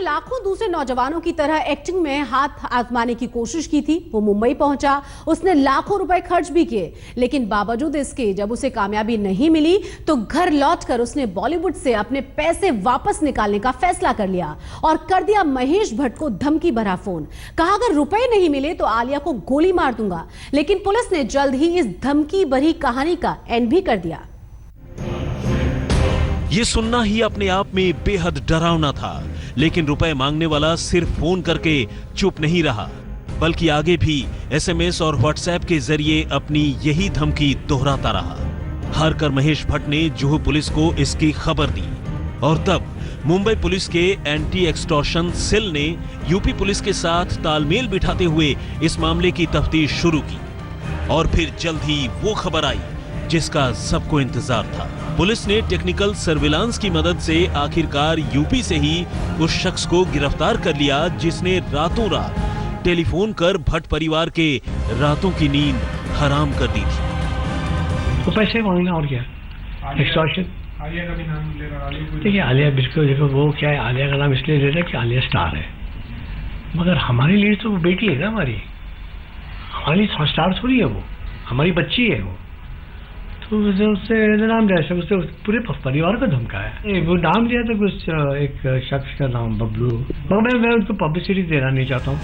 लाखों दूसरे नौजवानों की तरह एक्टिंग में हाथ आजमाने की कोशिश की थी। वो मुंबई पहुंचा, उसने लाखों रुपए खर्च भी किए, लेकिन बावजूद इसके जब उसे कामयाबी नहीं मिली तो घर लौटकर उसने बॉलीवुड से अपने पैसे वापस निकालने का फैसला कर लिया और कर दिया महेश भट्ट को धमकी भरा फोन। कहा अगर रुपए नहीं मिले तो आलिया को गोली मार दूंगा, लेकिन पुलिस ने जल्द ही इस धमकी भरी कहानी का एंड भी कर दिया। ये सुनना ही अपने आप में बेहद डरावना था, लेकिन रुपए मांगने वाला सिर्फ फोन करके चुप नहीं रहा, बल्कि आगे भी एसएमएस और व्हाट्सएप के जरिए अपनी यही धमकी दोहराता रहा। हार कर महेश भट्ट ने जुहू पुलिस को इसकी खबर दी और तब मुंबई पुलिस के एंटी एक्सटॉर्शन सेल ने यूपी पुलिस के साथ तालमेल बिठाते हुए इस मामले की तफ्तीश शुरू की और फिर जल्द ही वो खबर आई जिसका सबको इंतजार था। पुलिस ने टेक्निकल सर्विलांस की मदद से आखिरकार यूपी से ही उस शख्स को गिरफ्तार कर लिया जिसने रातों रात टेलीफोन कर भट्ट परिवार के रातों की नींद हराम कर दी थी। तो पैसे मांगना और क्या, एक्सटॉर्शन। आलिया का भी नाम ले रहा है। देखिए आलिया बिल्कुल, देखो वो क्या है, आलिया का नाम इसलिए ले रहा है कि आलिया स्टार है, मगर हमारे लिए तो वो बेटी है ना, हमारी स्टार थोड़ी है, वो हमारी बच्ची है। वो तो उससे नाम लिया, उससे पूरे परिवार को धमकाया। वो नाम लिया तो कुछ एक शख्स का नाम बबलू, मगर मैं उनको पब्लिसिटी देना नहीं चाहता हूँ।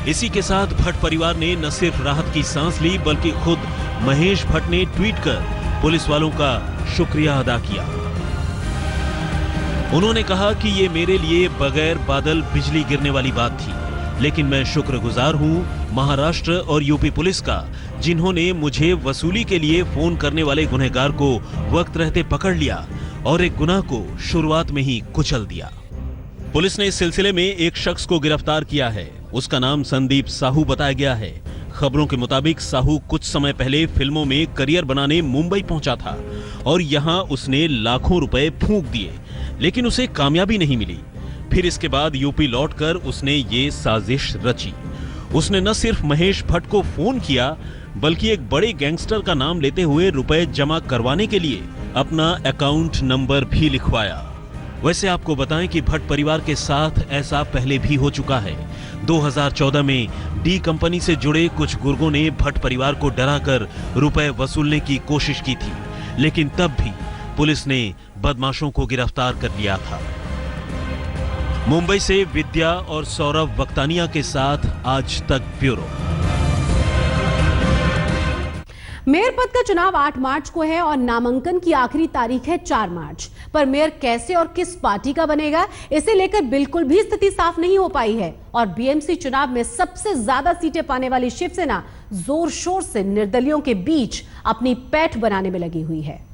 इसी के साथ भट्ट परिवार ने न सिर्फ राहत की सांस ली, बल्कि खुद महेश भट्ट ने ट्वीट कर पुलिस वालों का शुक्रिया अदा किया। उन्होंने कहा कि ये मेरे लिए बगैर बादल बिजली गिरने वाली बात थी, लेकिन मैं शुक्रगुजार हूं महाराष्ट्र और यूपी पुलिस का, जिन्होंने मुझे वसूली के लिए फोन करने वाले गुनहगार को वक्त रहते पकड़ लिया और एक गुनाह को शुरुआत में ही कुचल दिया। पुलिस ने इस सिलसिले में एक शख्स को गिरफ्तार किया है। उसका नाम संदीप साहू बताया गया है। खबरों के मुताबिक साहू कुछ समय पहले फिल्मों में करियर बनाने मुंबई पहुंचा था और यहां उसने लाखों रुपए फूंक दिए, लेकिन उसे कामयाबी नहीं मिली। फिर इसके बाद यूपी लौटकर उसने ये साजिश रची। उसने न सिर्फ महेश भट्ट को फोन किया, बल्कि एक बड़े गैंगस्टर का नाम लेते हुए रुपए जमा करवाने के लिए अपना अकाउंट नंबर भी लिखवाया। वैसे आपको बताएं कि भट्ट परिवार के साथ ऐसा पहले भी हो चुका है। 2014 में डी कंपनी से जुड़े कुछ गुर्गों ने भट्ट परिवार को डराकर रुपए वसूलने की कोशिश की थी, लेकिन तब भी पुलिस ने बदमाशों को गिरफ्तार कर लिया था। मुंबई से विद्या और सौरभ वक्तानिया के साथ आज तक ब्यूरो। मेयर पद का चुनाव 8 मार्च को है और नामांकन की आखिरी तारीख है 4 मार्च। पर मेयर कैसे और किस पार्टी का बनेगा, इसे लेकर बिल्कुल भी स्थिति साफ नहीं हो पाई है और बीएमसी चुनाव में सबसे ज्यादा सीटें पाने वाली शिवसेना जोर शोर से निर्दलियों के बीच अपनी पैठ बनाने में लगी हुई है।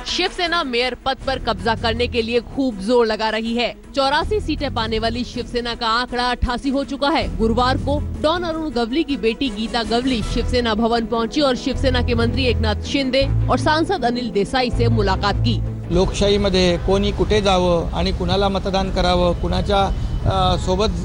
शिवसेना मेयर पद पर कब्जा करने के लिए खूब जोर लगा रही है। 84 सीटें पाने वाली शिवसेना का आंकड़ा 88 हो चुका है। गुरुवार को डॉन अरुण गवली की बेटी गीता गवली शिवसेना भवन पहुंची और शिवसेना के मंत्री एकनाथ शिंदे और सांसद अनिल देसाई से मुलाकात की। लोकशाहीमध्ये कोणी कुठे जावं आणि कुणाला मतदान करावं, कुणाच्या सोबत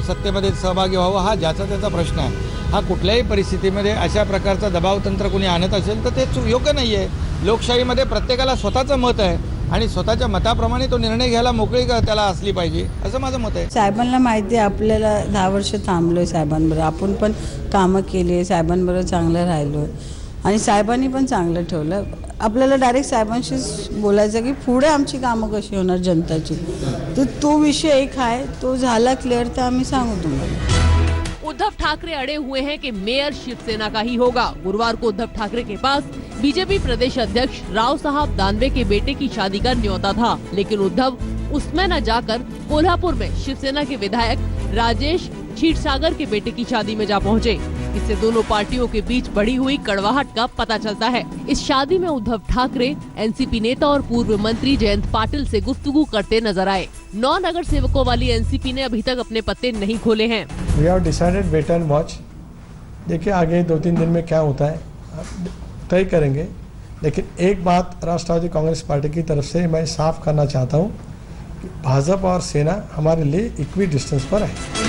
सत्तेमध्ये सहभागी व्हावं, हा ज्याचा त्याचा प्रश्न आहे। हा कुठल्याही परिस्थितीमध्ये अशा प्रकारचा दबाव तंत्र कोणी आणत असेल तर ते योग्य नाही आहे। लोकशाहीमध्ये प्रत्येकाला स्वतःचं मत आहे आणि स्वतःच्या मताप्रमाणे तो निर्णय घ्यायला मोकळी त्याला असली पाहिजे, असं माझं मत आहे। साहेबांना माहिती आहे आपल्याला 10 वर्ष थांबलोय साहेबांबरोबर, आपण पण कामं केली, साहेबांबरोबर चांगलं राहिलो आणि साहेबांनी पण चांगलं ठेवलं। आपल्याला डायरेक्ट साहेबांशी बोलायचं की पुढे आमची कामं कशी होणार जनताची, तर तो विषय एक आहे, तो झाला क्लिअर तर आम्ही सांगू तुम्हाला। उद्धव ठाकरे अड़े हुए हैं कि मेयर शिवसेना का ही होगा। गुरुवार को उद्धव ठाकरे के पास बीजेपी प्रदेश अध्यक्ष राव साहब दानवे के बेटे की शादी का न्योता था, लेकिन उद्धव उसमें न जाकर कोल्हापुर में शिवसेना के विधायक राजेश क्षीरसागर के बेटे की शादी में जा पहुंचे। इससे दोनों पार्टियों के बीच बढ़ी हुई कड़वाहट का पता चलता है। इस शादी में उद्धव ठाकरे एनसीपी नेता और पूर्व मंत्री जयंत पाटिल से गुफ्तगू करते नजर आए। 9 नगर सेवकों वाली एनसीपी ने अभी तक अपने पत्ते नहीं खोले हैं। We have decided wait and watch। देखिए आगे 2-3 दिन में क्या होता है तय करेंगे, लेकिन एक बात राष्ट्रवादी कांग्रेस पार्टी की तरफ से मैं साफ करना चाहता हूँ कि भाजपा और सेना हमारे लिए इक्वी डिस्टेंस पर है।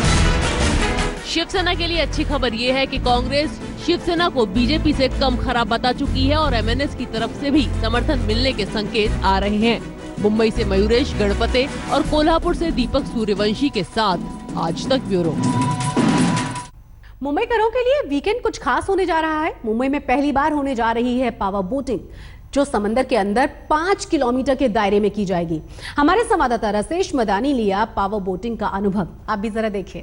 शिवसेना के लिए अच्छी खबर ये है कि कांग्रेस शिवसेना को बीजेपी से कम खराब बता चुकी है और एमएनएस की तरफ से भी समर्थन मिलने के संकेत आ रहे हैं। मुंबई से मयूरेश गणपते और कोल्हापुर से दीपक सूर्यवंशी के साथ आज तक ब्यूरो। मुंबईकरों के लिए वीकेंड कुछ खास होने जा रहा है। मुंबई में पहली बार होने जा रही है पावर बोटिंग, जो समंदर के अंदर 5 किलोमीटर के दायरे में की जाएगी। हमारे संवाददाता रसेश मदानी लिया पावर बोटिंग का अनुभव, आप भी जरा देखिए।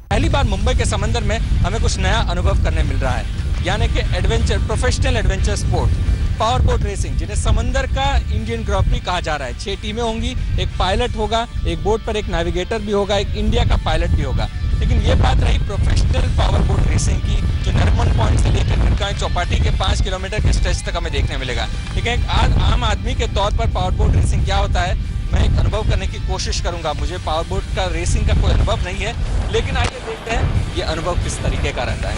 पहली बार मुंबई के समंदर में हमें कुछ नया अनुभव करने मिल रहा है, यानी कि adventure, professional adventure sport, power boat racing, जिन्हें समंदर का इंडियन ग्रैंड प्री कहा जा रहा है। 6 टीमें होंगी, एक पायलट होगा, एक बोट पर एक नेविगेटर भी होगा, एक इंडिया का पायलट भी होगा। लेकिन ये बात रही प्रोफेशनल पावर बोट रेसिंग की, जो नरमन पॉइंट से लेकर मिरकाई चौपाटी के 5 किलोमीटर के स्ट्रेच तक हमें देखने मिलेगा। लेकिन एक आम आदमी के तौर पर पावर बोट रेसिंग क्या होता है, मैं एक अनुभव करने की कोशिश करूंगा। मुझे पावर बोट का रेसिंग का कोई अनुभव नहीं है, लेकिन आइए देखते हैं ये अनुभव किस तरीके का रहता है।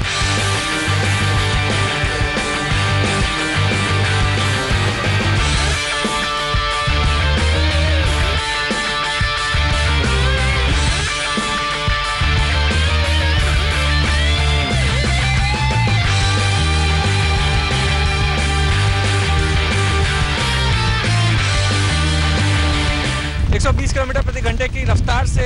120 किलोमीटर प्रति घंटे की रफ्तार से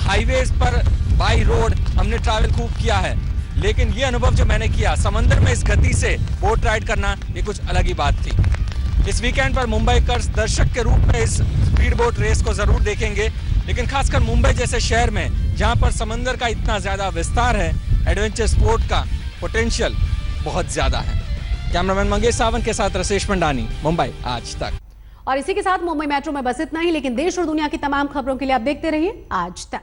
हाईवेज पर बाई रोड हमने ट्रैवल खूब किया है, लेकिन ये अनुभव जो मैंने किया समंदर में इस गति से बोट राइड करना, ये कुछ अलग ही बात थी। इस वीकेंड पर मुंबई कर दर्शक के रूप में इस स्पीड बोट रेस को जरूर देखेंगे, लेकिन खासकर मुंबई जैसे शहर में जहां पर समंदर का इतना ज्यादा विस्तार है, एडवेंचर स्पोर्ट का पोटेंशियल बहुत ज्यादा है। कैमरामैन मंगेश सावंत के साथ रसेश मंडानी, मुंबई आज तक। और इसी के साथ मुंबई मेट्रो में बस इतना ही, लेकिन देश और दुनिया की तमाम खबरों के लिए आप देखते रहिए आज तक।